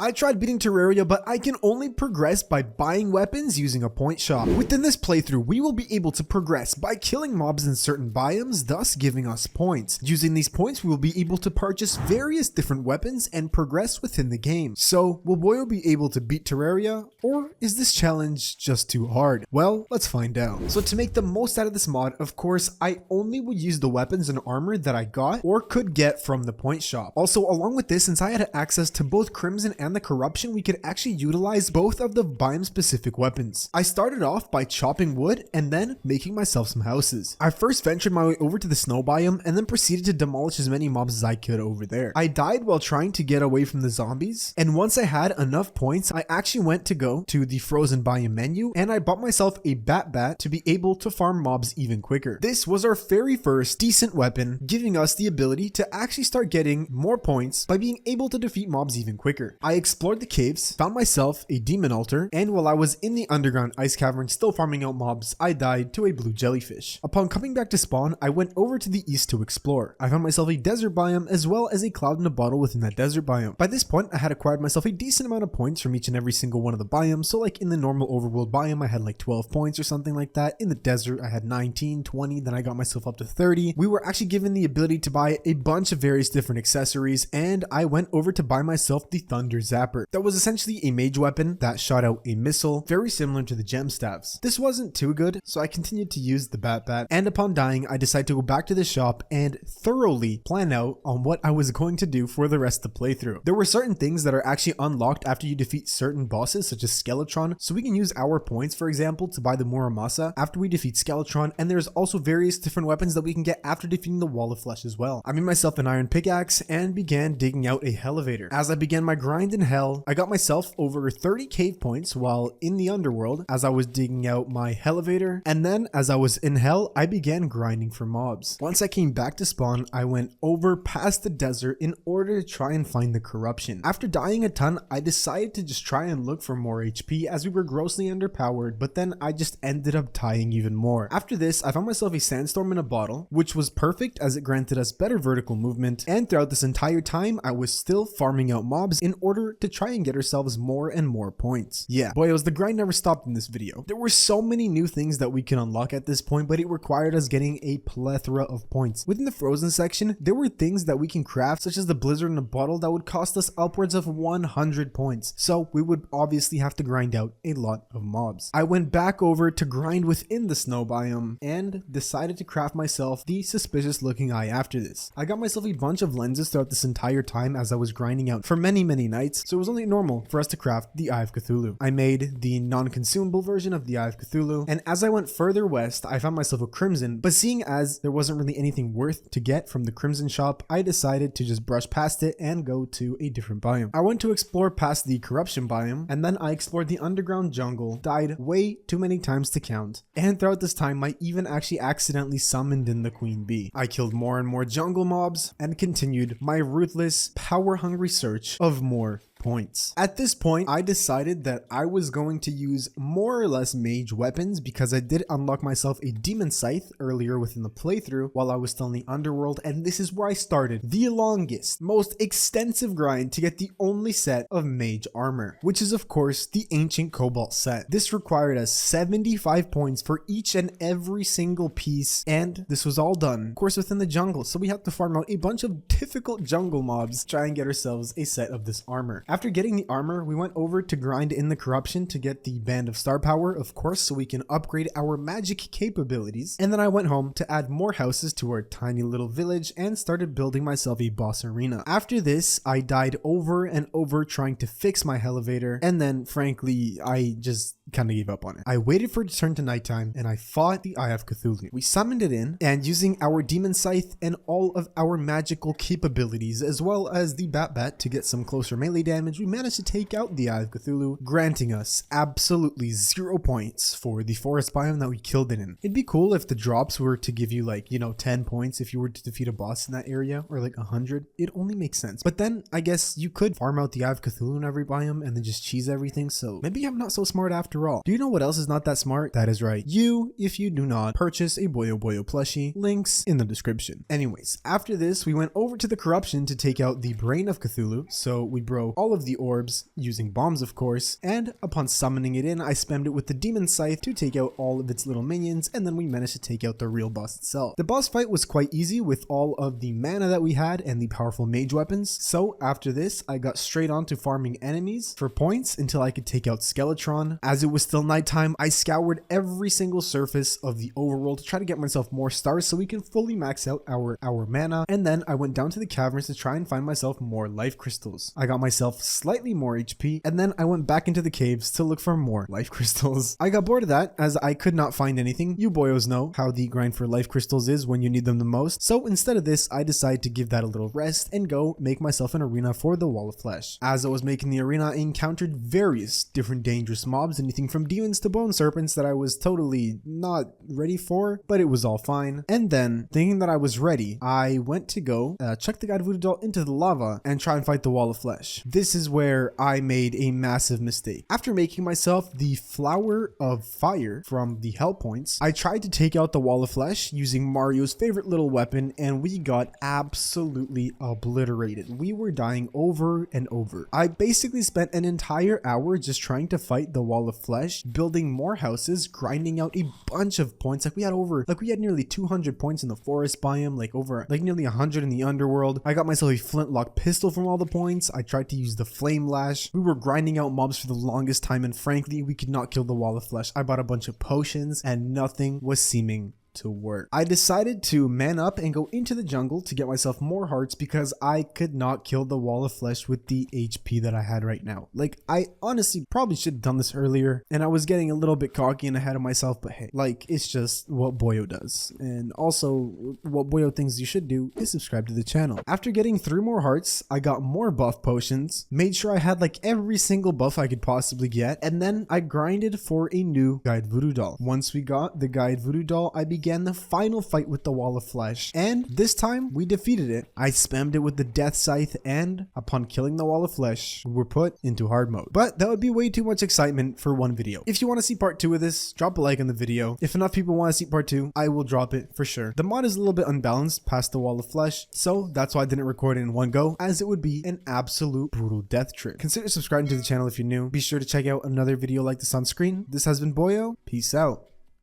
I tried beating Terraria, but I can only progress by buying weapons using a point shop. Within this playthrough, we will be able to progress by killing mobs in certain biomes, thus giving us points. Using these points, we will be able to purchase various different weapons and progress within the game. So, will Boio be able to beat Terraria, or is this challenge just too hard? Well, let's find out. So to make the most out of this mod, of course, I only would use the weapons and armor that I got or could get from the point shop. Also, along with this, since I had access to both Crimson and the Corruption, we could actually utilize both of the biome specific weapons. I started off by chopping wood and then making myself some houses. I first ventured my way over to the snow biome and then proceeded to demolish as many mobs as I could over there. I died while trying to get away from the zombies, and once I had enough points, I actually went to go to the frozen biome menu and I bought myself a bat to be able to farm mobs even quicker. This was our very first decent weapon, giving us the ability to actually start getting more points by being able to defeat mobs even quicker. I explored the caves, found myself a demon altar, and while I was in the underground ice cavern still farming out mobs, I died to a blue jellyfish. Upon coming back to spawn, I went over to the east to explore. I found myself a desert biome as well as a cloud in a bottle within that desert biome. By this point, I had acquired myself a decent amount of points from each and every single one of the biomes. So like in the normal overworld biome, I had like 12 points or something like that. In the desert, I had 19, 20, then I got myself up to 30. We were actually given the ability to buy a bunch of various different accessories, and I went over to buy myself the Thunder Zapper. That was essentially a mage weapon that shot out a missile, very similar to the gem staves. This wasn't too good, so I continued to use the bat, and upon dying, I decided to go back to the shop and thoroughly plan out on what I was going to do for the rest of the playthrough. There were certain things that are actually unlocked after you defeat certain bosses, such as Skeletron, so we can use our points, for example, to buy the Muramasa after we defeat Skeletron, and there's also various different weapons that we can get after defeating the Wall of Flesh as well. I made myself an iron pickaxe and began digging out a elevator. As I began my grind in hell, I got myself over 30 cave points while in the underworld as I was digging out my elevator, and then as I was in hell, I began grinding for mobs. Once I came back to spawn, I went over past the desert in order to try and find the Corruption. After dying a ton, I decided to just try and look for more HP as we were grossly underpowered, but then I just ended up dying even more. After this, I found myself a sandstorm in a bottle, which was perfect as it granted us better vertical movement, and throughout this entire time, I was still farming out mobs in order to try and get ourselves more and more points. Yeah, boyos, the grind never stopped in this video. There were so many new things that we can unlock at this point, but it required us getting a plethora of points. Within the frozen section, there were things that we can craft, such as the blizzard in a bottle, that would cost us upwards of 100 points. So we would obviously have to grind out a lot of mobs. I went back over to grind within the snow biome and decided to craft myself the suspicious looking eye after this. I got myself a bunch of lenses throughout this entire time as I was grinding out for many nights, so it was only normal for us to craft the Eye of Cthulhu. I made the non-consumable version of the Eye of Cthulhu, and as I went further west, I found myself a Crimson, but seeing as there wasn't really anything worth to get from the Crimson shop, I decided to just brush past it and go to a different biome. I went to explore past the Corruption biome, and then I explored the underground jungle, died way too many times to count, and throughout this time I even actually accidentally summoned in the Queen Bee. I killed more and more jungle mobs and continued my ruthless, power-hungry search of more points. At this point, I decided that I was going to use more or less mage weapons because I did unlock myself a demon scythe earlier within the playthrough while I was still in the underworld, and this is where I started the longest, most extensive grind to get the only set of mage armor, which is of course the ancient cobalt set. This required us 75 points for each and every single piece, and this was all done, of course, within the jungle, so we had to farm out a bunch of difficult jungle mobs to try and get ourselves a set of this armor. After getting the armor, we went over to grind in the Corruption to get the Band of Star Power, of course, so we can upgrade our magic capabilities. And then I went home to add more houses to our tiny little village and started building myself a boss arena. After this, I died over and over trying to fix my elevator, and then frankly, I just kind of gave up on it. I waited for it to turn to nighttime and I fought the Eye of Cthulhu. We summoned it in, and using our demon scythe and all of our magical capabilities as well as the bat to get some closer melee damage, we managed to take out the Eye of Cthulhu, granting us absolutely 0 points for the forest biome that we killed it in. It'd be cool if the drops were to give you like, 10 points if you were to defeat a boss in that area, or like 100. It only makes sense. But then I guess you could farm out the Eye of Cthulhu in every biome and then just cheese everything, so maybe I'm not so smart after all. Do you know what else is not that smart? That is right. If you do not purchase a Boio plushie, links in the description. Anyways, after this, we went over to the Corruption to take out the Brain of Cthulhu, so we broke all all of the orbs, using bombs of course, and upon summoning it in, I spammed it with the demon scythe to take out all of its little minions, and then we managed to take out the real boss itself. The boss fight was quite easy with all of the mana that we had and the powerful mage weapons, so after this I got straight on to farming enemies for points until I could take out Skeletron. As it was still nighttime, I scoured every single surface of the overworld to try to get myself more stars so we can fully max out our mana, and then I went down to the caverns to try and find myself more life crystals. I got myself slightly more HP, and then I went back into the caves to look for more life crystals. I got bored of that as I could not find anything. You boyos know how the grind for life crystals is when you need them the most, so instead of this I decided to give that a little rest and go make myself an arena for the Wall of Flesh. As I was making the arena, I encountered various different dangerous mobs, anything from demons to bone serpents that I was totally not ready for, but it was all fine. And then, thinking that I was ready, I went to go chuck the guide voodoo doll into the lava and try and fight the Wall of Flesh. This is where I made a massive mistake. After making myself the flower of fire from the hell points, I tried to take out the Wall of Flesh using Mario's favorite little weapon, and we got absolutely obliterated. We were dying over and over. I basically spent an entire hour just trying to fight the Wall of Flesh, building more houses, grinding out a bunch of points. We had nearly 200 points in the forest biome, nearly 100 in the underworld. I got myself a flintlock pistol from all the points. I tried to use the flame lash. We were grinding out mobs for the longest time, and frankly, we could not kill the Wall of Flesh. I bought a bunch of potions and nothing was seeming to work. I decided to man up and go into the jungle to get myself more hearts because I could not kill the Wall of Flesh with the HP that I had right now. I honestly probably should have done this earlier, and I was getting a little bit cocky and ahead of myself, but hey, it's just what Boio does. And also, what Boio thinks you should do is subscribe to the channel. After getting 3 more hearts, I got more buff potions, made sure I had every single buff I could possibly get, and then I grinded for a new guide voodoo doll. Once we got the guide voodoo doll, I began the final fight with the Wall of Flesh, and this time we defeated it. I spammed it with the death scythe, and upon killing the Wall of Flesh, we were put into hard mode. But that would be way too much excitement for one video. If you want to see part 2 of this, drop a like on the video. If enough people want to see part 2, I will drop it for sure. The mod is a little bit unbalanced past the Wall of Flesh, so that's why I didn't record it in one go, as it would be an absolute brutal death trip. Consider subscribing to the channel if you're new. Be sure to check out another video like this on screen. This has been Boio. Peace out.